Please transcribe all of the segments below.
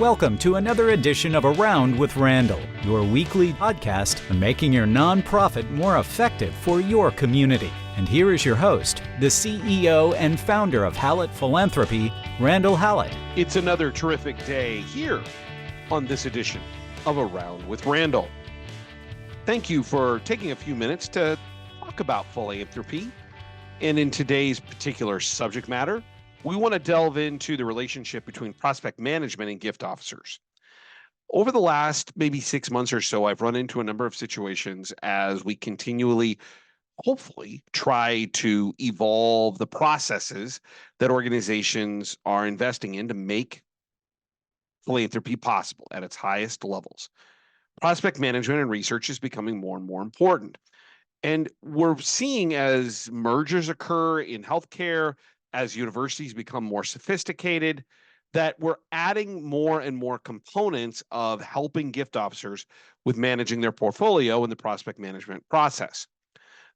Welcome to another edition of Around with Randall, your weekly podcast on making your nonprofit more effective for your community. And here is your host, the CEO and founder of Hallett Philanthropy, Randall Hallett. It's another terrific day here on this edition of Around with Randall. Thank you for taking a few minutes to talk about philanthropy. And in today's particular subject matter, we want to delve into the relationship between prospect management and gift officers. Over the last maybe 6 months or so, I've run into a number of situations as we continually, hopefully, try to evolve the processes that organizations are investing in to make philanthropy possible at its highest levels. Prospect management and research is becoming more and more important. And we're seeing as mergers occur in healthcare, as universities become more sophisticated, that we're adding more and more components of helping gift officers with managing their portfolio in the prospect management process.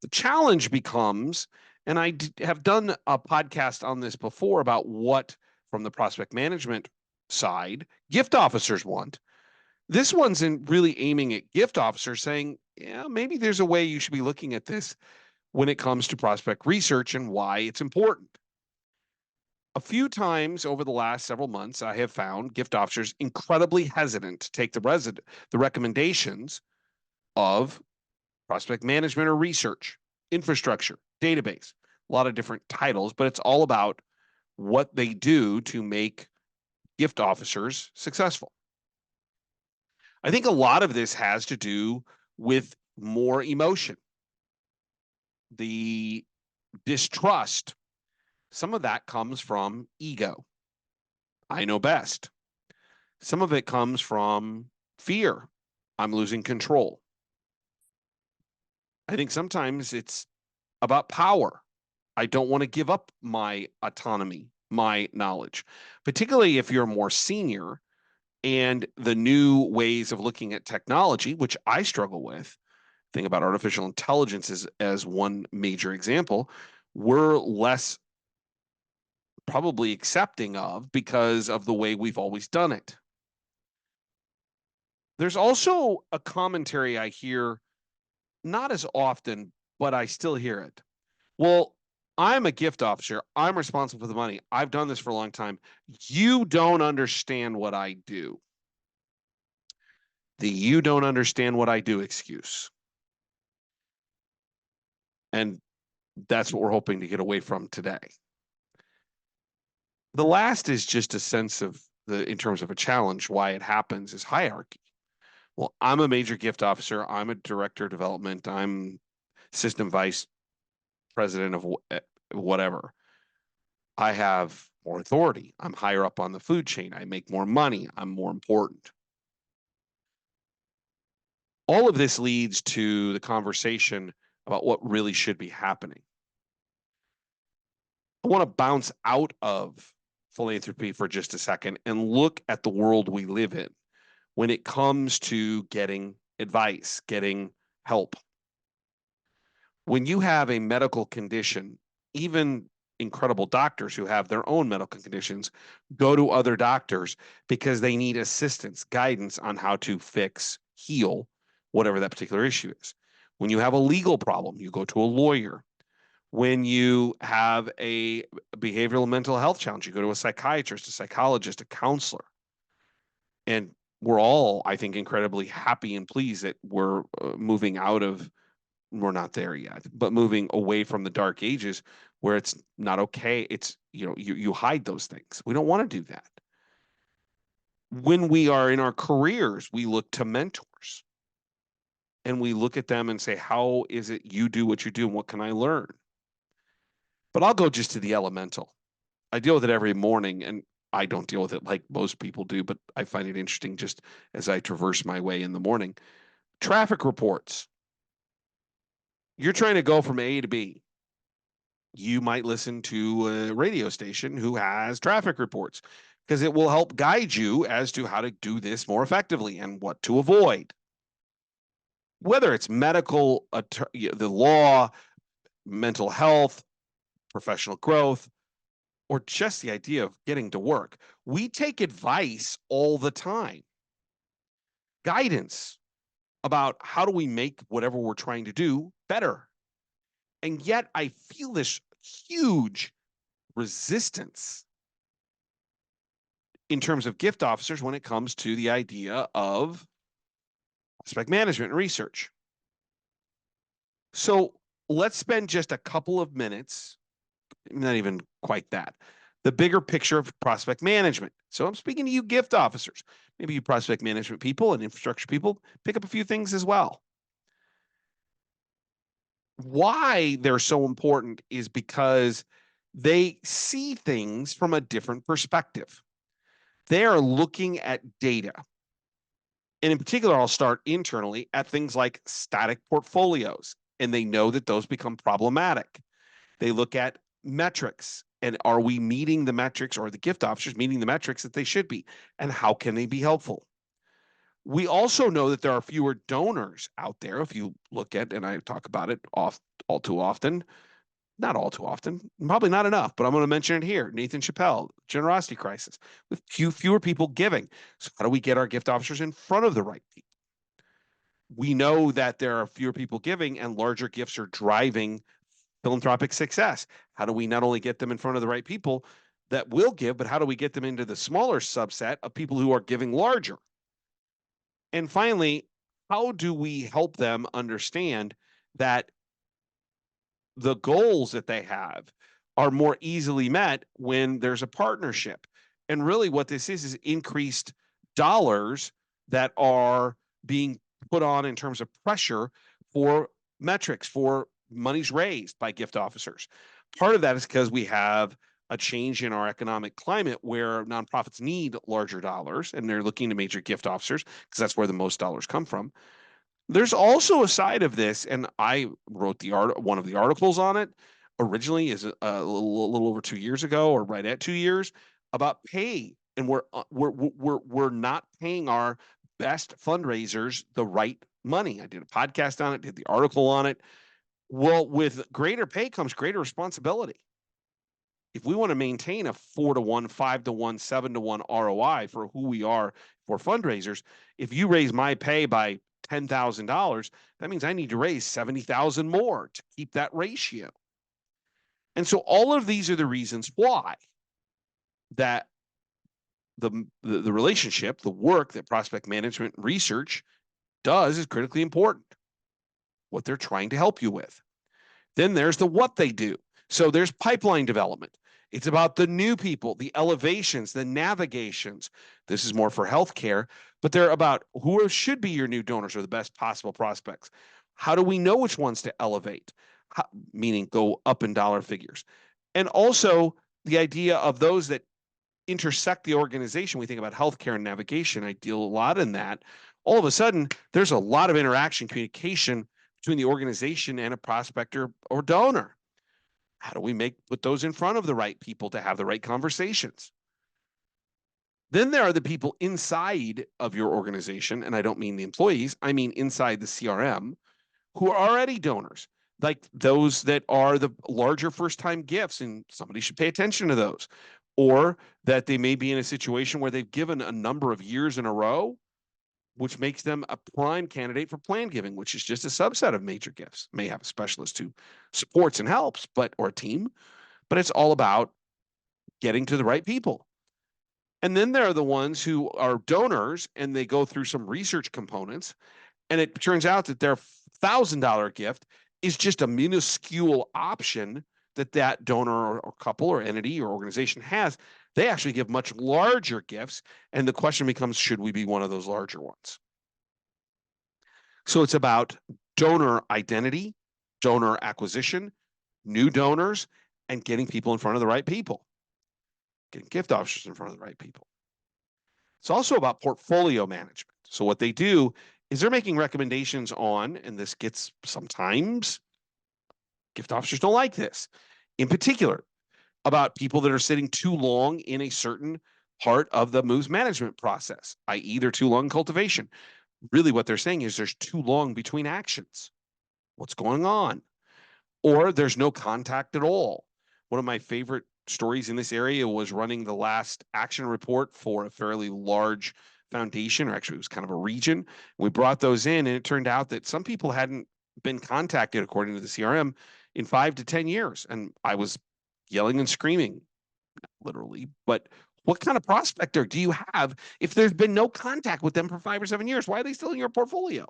The challenge becomes, and I have done a podcast on this before about what, from the prospect management side, gift officers want. This one's really aiming at gift officers saying, yeah, maybe there's a way you should be looking at this when it comes to prospect research and why it's important. A few times over the last several months, I have found gift officers incredibly hesitant to take the recommendations of prospect management or research, infrastructure, database, a lot of different titles, but it's all about what they do to make gift officers successful. I think a lot of this has to do with more emotion, the distrust. Some of that comes from ego. I know best. Some of it comes from fear. I'm losing control. I think sometimes it's about power. I don't want to give up my autonomy, my knowledge, particularly if you're more senior and the new ways of looking at technology, which I struggle with. Think about artificial intelligence as one major example. We're less probably accepting of because of the way we've always done it. There's also a commentary I hear, not as often, but I still hear it. Well, I'm a gift officer. I'm responsible for the money. I've done this for a long time. You don't understand what I do. The "you don't understand what I do" excuse. And that's what we're hoping to get away from today. The last is just a sense of in terms of a challenge, why it happens is hierarchy. Well, I'm a major gift officer. I'm a director of development. I'm system vice president of whatever. I have more authority. I'm higher up on the food chain. I make more money. I'm more important. All of this leads to the conversation about what really should be happening. I want to bounce out of philanthropy for just a second and look at the world we live in when it comes to getting advice, getting help. When you have a medical condition, even incredible doctors who have their own medical conditions go to other doctors because they need assistance, guidance on how to fix, heal whatever that particular issue is. When you have a legal problem, you go to a lawyer. When you have a behavioral mental health challenge, you go to a psychiatrist, a psychologist, a counselor. And we're all, I think, incredibly happy and pleased that we're moving out of, we're not there yet, but moving away from the dark ages where it's not okay. It's, you hide those things. We don't want to do that. When we are in our careers, we look to mentors and we look at them and say, how is it you do what you do and what can I learn? But I'll go just to the elemental. I deal with it every morning, and I don't deal with it like most people do, but I find it interesting just as I traverse my way in the morning. Traffic reports. You're trying to go from A to B. You might listen to a radio station who has traffic reports because it will help guide you as to how to do this more effectively and what to avoid. Whether it's medical, the law, mental health, professional growth, or just the idea of getting to work. We take advice all the time, guidance about how do we make whatever we're trying to do better. And yet I feel this huge resistance in terms of gift officers when it comes to the idea of prospect management and research. So let's spend just a couple of minutes, not even quite that, the bigger picture of prospect management. So I'm speaking to you gift officers, maybe you prospect management people and infrastructure people, pick up a few things as well. Why they're so important is because they see things from a different perspective. They are looking at data. And in particular, I'll start internally at things like static portfolios, and they know that those become problematic. They look at metrics, and are we meeting the metrics, or the gift officers meeting the metrics that they should be, and how can they be helpful? We also know that there are fewer donors out there. If you look at, and I talk about it all too often, not all too often, probably not enough, but I'm going to mention it here. Nathan Chappelle, generosity crisis, with fewer people giving. So how do we get our gift officers in front of the right people? We know that there are fewer people giving and larger gifts are driving philanthropic success. How do we not only get them in front of the right people that will give, but how do we get them into the smaller subset of people who are giving larger? And finally, how do we help them understand that the goals that they have are more easily met when there's a partnership? And really what this is increased dollars that are being put on in terms of pressure for metrics, for monies raised by gift officers. Part of that is because we have a change in our economic climate where nonprofits need larger dollars and they're looking to major gift officers because that's where the most dollars come from. There's also a side of this, and I wrote one of the articles on it originally is a little over 2 years ago, or right at 2 years, about pay, and we're not paying our best fundraisers the right money. I did a podcast on it, did the article on it. Well, with greater pay comes greater responsibility. If we want to maintain a 4-to-1, 5-to-1, 7-to-1 ROI for who we are for fundraisers, if you raise my pay by $10,000, that means I need to raise 70,000 more to keep that ratio. And so all of these are the reasons why that the relationship, the work that prospect management research does is critically important. What they're trying to help you with. Then there's the what they do. So there's pipeline development. It's about the new people, the elevations, the navigations. This is more for healthcare, but they're about who should be your new donors or the best possible prospects. How do we know which ones to elevate? Meaning go up in dollar figures. And also the idea of those that intersect the organization. We think about healthcare and navigation. I deal a lot in that. All of a sudden, there's a lot of interaction, communication between the organization and a prospector or donor. How do we put those in front of the right people to have the right conversations? Then there are the people inside of your organization, and I don't mean the employees, I mean inside the CRM, who are already donors, like those that are the larger first-time gifts, and somebody should pay attention to those, or that they may be in a situation where they've given a number of years in a row, which makes them a prime candidate for plan giving, which is just a subset of major gifts. May have a specialist who supports and helps, or a team, but it's all about getting to the right people. And then there are the ones who are donors and they go through some research components, and it turns out that their $1,000 gift is just a minuscule option that donor or couple or entity or organization has. They actually give much larger gifts, and the question becomes, should we be one of those larger ones? So it's about donor identity, donor acquisition, new donors, and getting people in front of the right people, getting gift officers in front of the right people. It's also about portfolio management. So what they do is they're making recommendations on, and this gets sometimes, gift officers don't like this, in particular, about people that are sitting too long in a certain part of the moves management process, i.e. they're too long in cultivation. Really what they're saying is there's too long between actions. What's going on? Or there's no contact at all. One of my favorite stories in this area was running the last action report for a fairly large foundation, or actually it was kind of a region. We brought those in, and it turned out that some people hadn't been contacted, according to the CRM, in 5 to 10 years. And I was yelling and screaming, literally. But what kind of prospector do you have if there's been no contact with them for 5 or 7 years? Why are they still in your portfolio?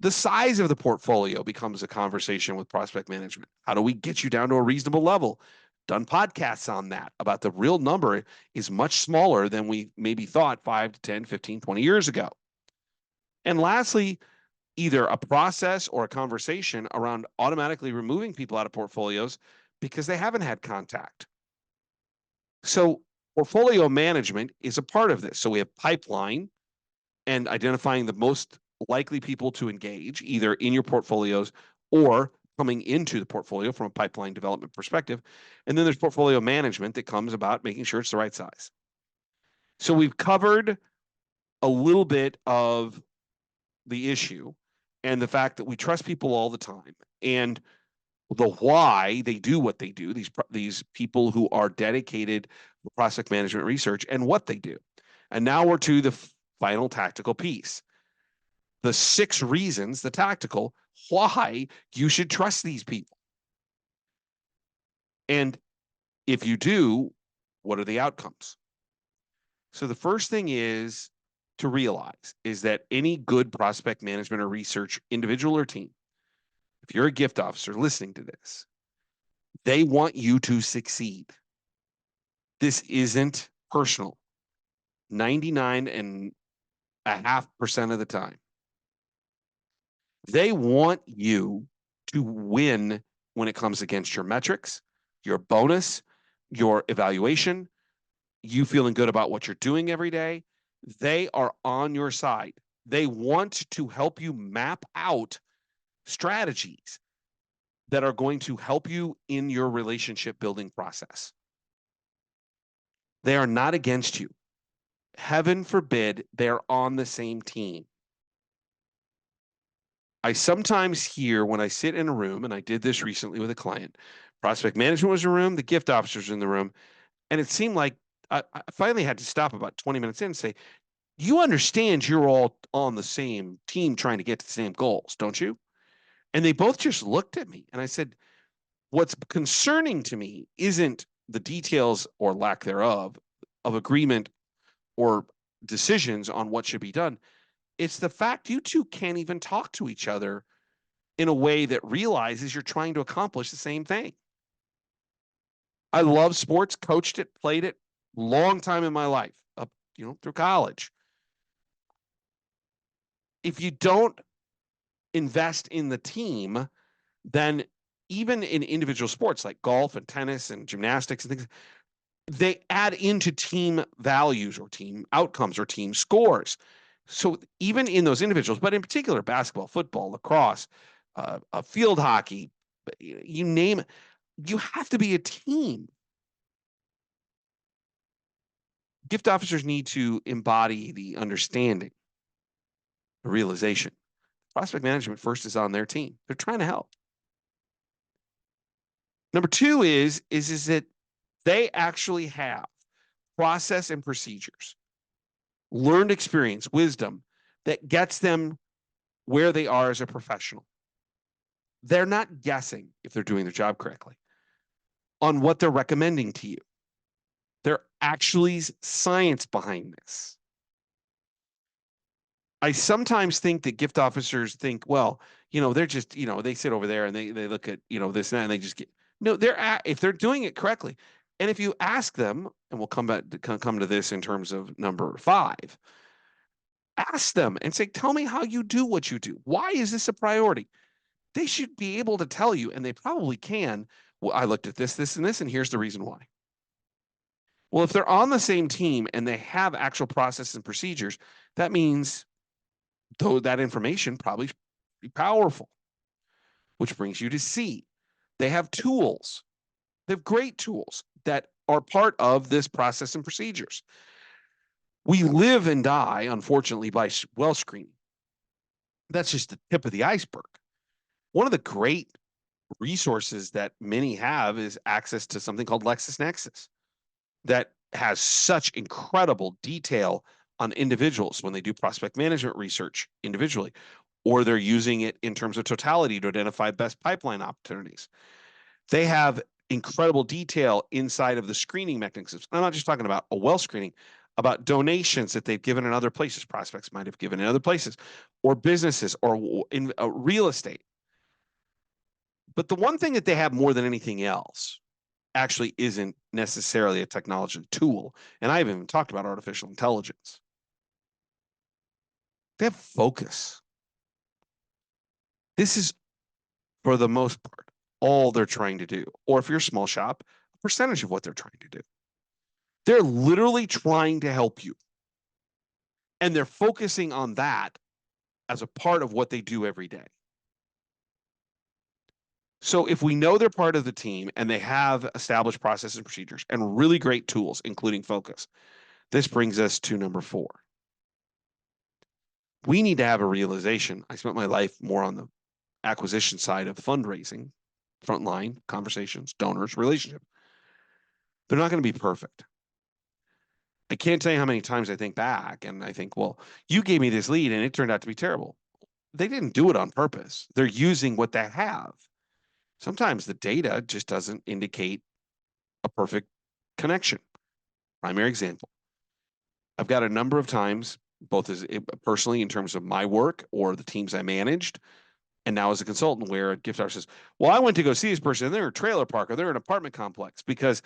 The size of the portfolio becomes a conversation with prospect management. How do we get you down to a reasonable level? Done podcasts on that about the real number is much smaller than we maybe thought 5 to 10, 15, 20 years ago. And lastly, either a process or a conversation around automatically removing people out of portfolios because they haven't had contact. So portfolio management is a part of this. So we have pipeline and identifying the most likely people to engage either in your portfolios or coming into the portfolio from a pipeline development perspective. And then there's portfolio management that comes about making sure it's the right size. So we've covered a little bit of the issue and the fact that we trust people all the time and the why they do what they do, these people who are dedicated to prospect management research and what they do. And now we're to the final tactical piece. The 6 reasons, the tactical, why you should trust these people. And if you do, what are the outcomes? So the first thing is to realize is that any good prospect management or research individual or team, if you're a gift officer listening to this, they want you to succeed. This isn't personal. 99.5% of the time. They want you to win when it comes against your metrics, your bonus, your evaluation, you feeling good about what you're doing every day. They are on your side. They want to help you map out strategies that are going to help you in your relationship building process. They are not against you. Heaven forbid they're on the same team. I sometimes hear when I sit in a room, and I did this recently with a client, prospect management was in the room, the gift officers in the room, and it seemed like I finally had to stop about 20 minutes in and say, you understand you're all on the same team trying to get to the same goals, don't you? And they both just looked at me, and I said, what's concerning to me isn't the details or lack thereof of agreement or decisions on what should be done. It's the fact you two can't even talk to each other in a way that realizes you're trying to accomplish the same thing. I love sports, coached it, played it, long time in my life, up, through college. If you don't invest in the team, then even in individual sports like golf and tennis and gymnastics and things, they add into team values or team outcomes or team scores. So even in those individuals, but in particular, basketball, football, lacrosse, field hockey, you name it, you have to be a team. Gift officers need to embody the understanding, the realization. Prospect management first is on their team. They're trying to help. Number 2 is that they actually have process and procedures, learned experience, wisdom that gets them where they are as a professional. They're not guessing if they're doing their job correctly on what they're recommending to you. There actually is science behind this. I sometimes think that gift officers think, well, they're just, they sit over there and they look at, this and that, and they just get, no, if they're doing it correctly. And if you ask them, and we'll come to this in terms of number 5, ask them and say, tell me how you do what you do. Why is this a priority? They should be able to tell you, and they probably can. Well, I looked at this, and this, and here's the reason why. Well, if they're on the same team and they have actual processes and procedures, that means though that information probably be powerful, which brings you to C. They have tools. They have great tools that are part of this process and procedures. We live and die, unfortunately, by well screening. That's just the tip of the iceberg. One of the great resources that many have is access to something called LexisNexis that has such incredible detail on individuals when they do prospect management research individually, or they're using it in terms of totality to identify best pipeline opportunities. They have incredible detail inside of the screening mechanisms. I'm not just talking about a well screening, about donations that they've given in other places, prospects might have given in other places, or businesses, or in real estate. But the one thing that they have more than anything else actually isn't necessarily a technology tool. And I haven't even talked about artificial intelligence. They have focus. This is, for the most part, all they're trying to do. Or if you're a small shop, a percentage of what they're trying to do. They're literally trying to help you. And they're focusing on that as a part of what they do every day. So if we know they're part of the team and they have established processes and procedures and really great tools, including focus, this brings us to number 4. We need to have a realization. I spent my life more on the acquisition side of fundraising, frontline, conversations, donors, relationship. They're not going to be perfect. I can't tell you how many times I think back and I think, well, you gave me this lead and it turned out to be terrible. They didn't do it on purpose. They're using what they have. Sometimes the data just doesn't indicate a perfect connection. Primary example. I've got a number of times, both as personally in terms of my work or the teams I managed, and now as a consultant, where a gift officer says, well, I went to go see this person, and they're in a trailer park or they're in an apartment complex, because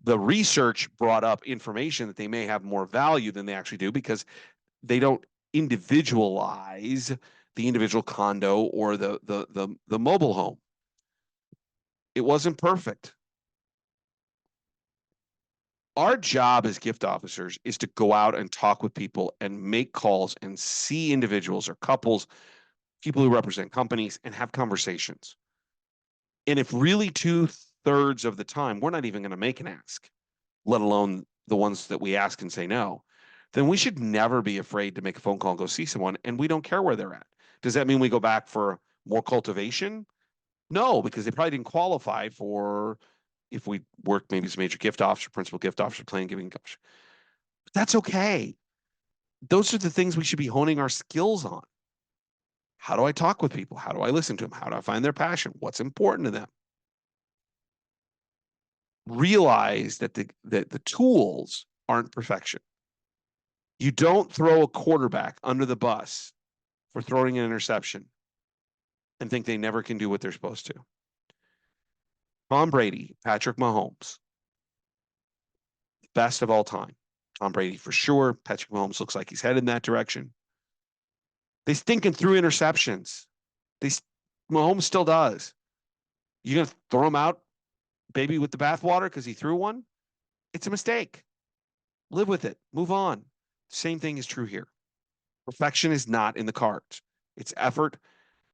the research brought up information that they may have more value than they actually do, because they don't individualize the individual condo or the mobile home. It wasn't perfect. Our job as gift officers is to go out and talk with people and make calls and see individuals or couples, people who represent companies, and have conversations. And if really 2/3 of the time we're not even going to make an ask, let alone the ones that we ask and say no, then we should never be afraid to make a phone call and go see someone, and we don't care where they're at. Does that mean we go back for more cultivation? No, because they probably didn't qualify for, if we work maybe as a major gift officer, principal gift officer, plan giving officer. But that's okay. Those are the things we should be honing our skills on. How do I talk with people? How do I listen to them? How do I find their passion? What's important to them? Realize that the tools aren't perfection. You don't throw a quarterback under the bus for throwing an interception and think they never can do what they're supposed to. Tom Brady, Patrick Mahomes, best of all time. Tom Brady for sure. Patrick Mahomes looks like he's headed in that direction. They stinking threw interceptions. Mahomes still does. You gonna throw him out, baby, with the bathwater because he threw one? It's a mistake. Live with it. Move on. Same thing is true here. Perfection is not in the cards. It's effort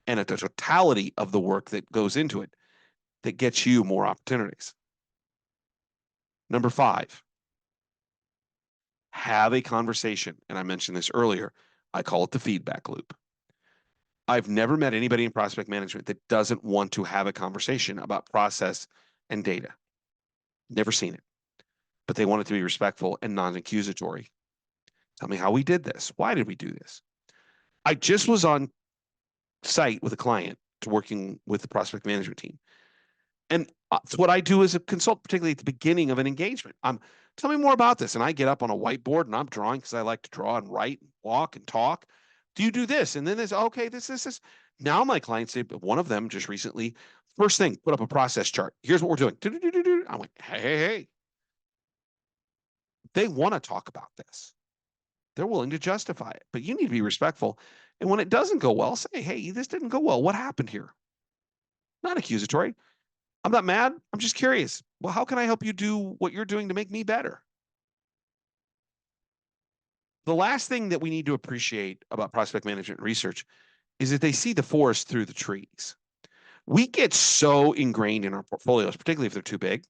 and the totality of the work that goes into it that gets you more opportunities. Number 5, have a conversation. And I mentioned this earlier. I call it the feedback loop. I've never met anybody in prospect management that doesn't want to have a conversation about process and data. Never seen it. But they want it to be respectful and non-accusatory. Tell me how we did this. Why did we do this? I just was on site with a client working with the prospect management team. And it's what I do as a consultant, particularly at the beginning of an engagement. Tell me more about this. And I get up on a whiteboard and I'm drawing because I like to draw and write and walk and talk. Do you do this? And then there's, okay, this. Now my clients, one of them just recently, first thing, put up a process chart. Here's what we're doing. I went, hey. They want to talk about this. They're willing to justify it, but you need to be respectful. And when it doesn't go well, say, hey, this didn't go well. What happened here? Not accusatory. I'm not mad. I'm just curious. Well, how can I help you do what you're doing to make me better? The last thing that we need to appreciate about prospect management research is that they see the forest through the trees. We get so ingrained in our portfolios, particularly if they're too big,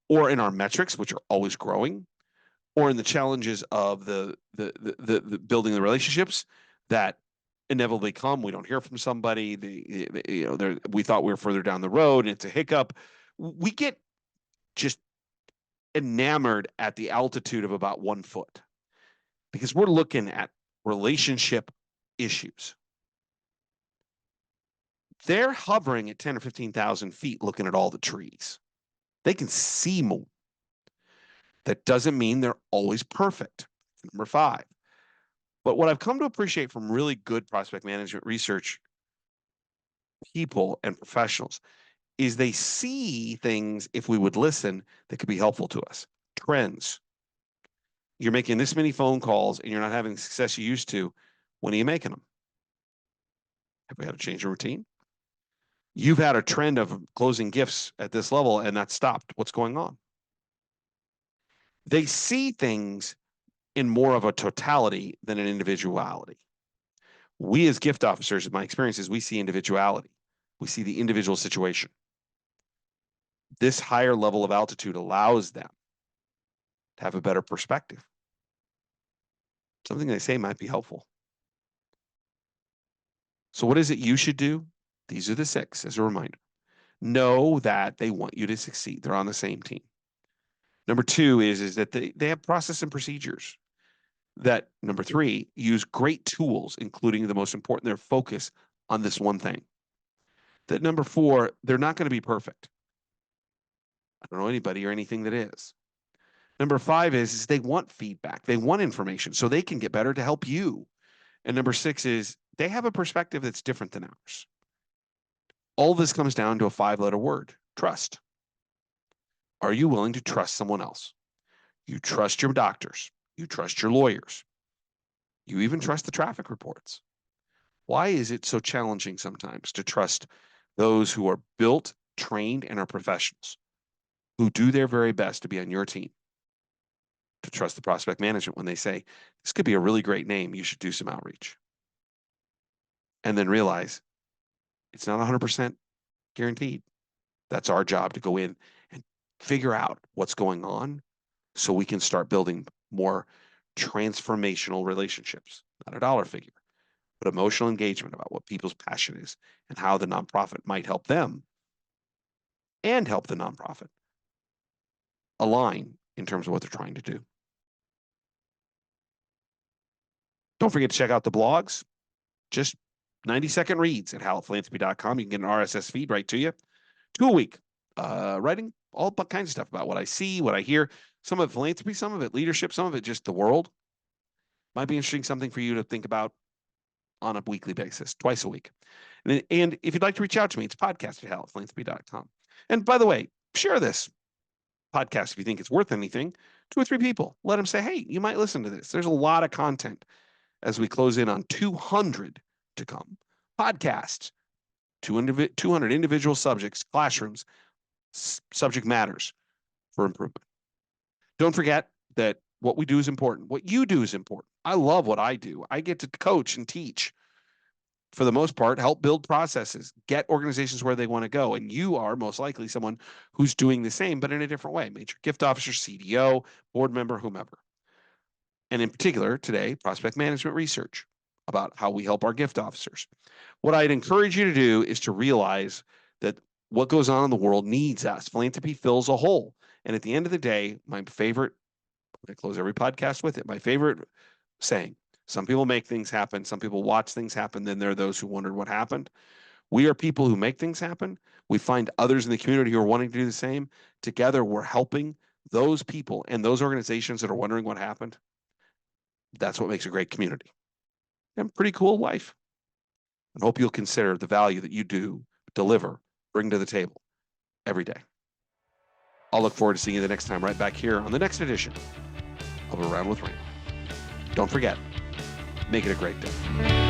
or in our metrics, which are always growing, or in the challenges of the building the relationships, that inevitably come. We don't hear from somebody. We thought we were further down the road, and it's a hiccup. We get just enamored at the altitude of about 1 foot because we're looking at relationship issues. They're hovering at 10 or 15,000 feet looking at all the trees. They can see more. That doesn't mean they're always perfect. Number 5. But what I've come to appreciate from really good prospect management research people and professionals is they see things, if we would listen, that could be helpful to us. Trends. You're making this many phone calls and you're not having the success you used to. When are you making them? Have we had to change your routine? You've had a trend of closing gifts at this level and that stopped. What's going on? They see things in more of a totality than an individuality. We as gift officers, in my experience, is we see individuality. We see the individual situation. This higher level of altitude allows them to have a better perspective. Something they say might be helpful. So what is it you should do? These are the 6 as a reminder. Know that they want you to succeed. They're on the same team. Number 2 is that they have process and procedures. That number 3, use great tools, including the most important, their focus on this one thing. That number 4, they're not going to be perfect. I don't know anybody or anything that is. Number 5 is they want feedback. They want information so they can get better to help you. And number 6 is they have a perspective that's different than ours. All this comes down to a 5-letter word: trust. Are you willing to trust someone else? You trust your doctors. You trust your lawyers. You even trust the traffic reports. Why is it so challenging sometimes to trust those who are built, trained, and are professionals, who do their very best to be on your team? To trust the prospect management when they say, this could be a really great name, you should do some outreach. And then realize it's not 100% guaranteed. That's our job, to go in and figure out what's going on so we can start building more transformational relationships. Not a dollar figure, but emotional engagement about what people's passion is and how the nonprofit might help them and help the nonprofit align in terms of what they're trying to do. Don't forget to check out the blogs. Just 90-second reads at hallettphilanthropy.com. You can get an RSS feed right to you. 2 a week, writing all kinds of stuff about what I see, what I hear. Some of it philanthropy, some of it leadership, some of it just the world. Might be interesting, something for you to think about on a weekly basis, twice a week. And if you'd like to reach out to me, it's podcast@hallettphilanthropy.com. And by the way, share this podcast if you think it's worth anything. 2 or 3 people. Let them say, hey, you might listen to this. There's a lot of content as we close in on 200 to come. Podcasts, 200 individual subjects, classrooms, subject matters for improvement. Don't forget that what we do is important. What you do is important. I love what I do. I get to coach and teach, for the most part, help build processes, get organizations where they want to go. And you are most likely someone who's doing the same, but in a different way. Major gift officer, CDO, board member, whomever. And in particular, today, prospect management research about how we help our gift officers. What I'd encourage you to do is to realize that what goes on in the world needs us. Philanthropy fills a hole. And at the end of the day, my favorite, I close every podcast with it, my favorite saying, some people make things happen, some people watch things happen, then there are those who wondered what happened. We are people who make things happen. We find others in the community who are wanting to do the same. Together, we're helping those people and those organizations that are wondering what happened. That's what makes a great community. And pretty cool life. I hope you'll consider the value that you do deliver, bring to the table every day. I'll look forward to seeing you the next time right back here on the next edition of Around with Randall. Don't forget, make it a great day.